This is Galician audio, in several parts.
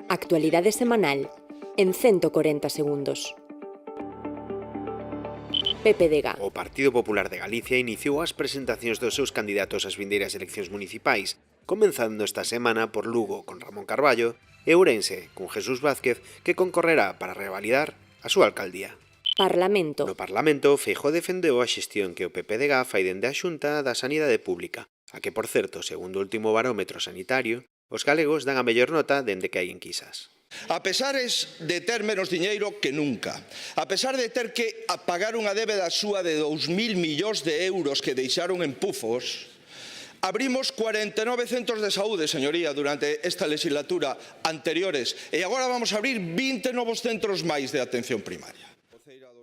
Actualidade semanal en 140 segundos. PPDG. O Partido Popular de Galicia iniciou as presentacións dos seus candidatos ás vindeiras eleccións municipais, comenzando esta semana por Lugo con Ramón Carballo e Ourense con Jesús Vázquez, que concorrerá para revalidar a súa alcaldía. Parlamento. No Parlamento, Feijóo defendeu a xestión que o PPDG fai dende a Xunta da Sanidade Pública, a que, por certo, segundo o último barómetro sanitario, os galegos dan a mellor nota dende que hai enquisas. A pesares de ter menos diñeiro que nunca, a pesar de ter que pagar unha débeda súa de 2.000 millóns de euros que deixaron en pufos, abrimos 49 centros de saúde, señoría, durante esta legislatura anteriores, e agora vamos a abrir 20 novos centros máis de atención primaria.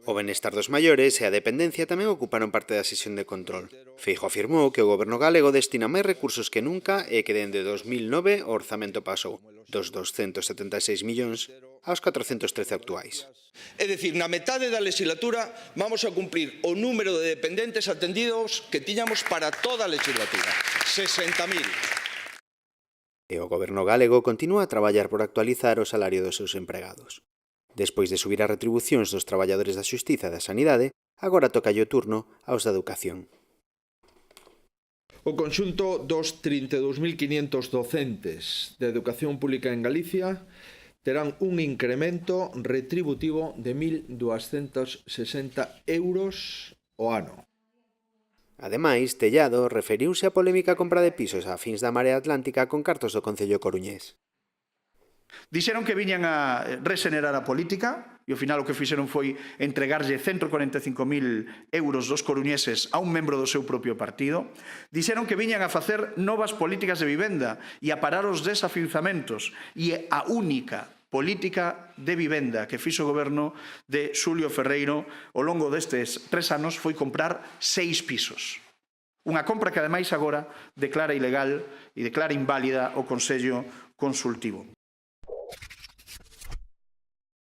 O benestar dos maiores e a dependencia tamén ocuparon parte da sesión de control. Feijóo afirmou que o goberno galego destina máis recursos que nunca e que dende 2009 o orzamento pasou dos 276 millóns aos 413 actuais. É dicir, na metade da legislatura vamos a cumprir o número de dependentes atendidos que tiñamos para toda a legislatura, 60.000. E o goberno galego continúa a traballar por actualizar o salario dos seus empregados. Despois de subir as retribucións dos traballadores da Xustiza e da Sanidade, agora toca o turno aos da Educación. O conxunto dos 32.500 docentes de Educación Pública en Galicia terán un incremento retributivo de 1.260 euros ao ano. Ademais, Tellado referiuse á polémica compra de pisos a fins da Marea Atlántica con cartos do Concello coruñés. Dixeron que viñan a resenerar a política e ao final o que fixeron foi entregarlle 145.000 euros dos coruñeses a un membro do seu propio partido. Dixeron que viñan a facer novas políticas de vivenda e a parar os desafiuzamentos, e a única política de vivenda que fixo o goberno de Xulio Ferreiro ao longo destes 3 anos foi comprar 6 pisos. Unha compra que ademais agora declara ilegal e declara inválida o Consello Consultivo.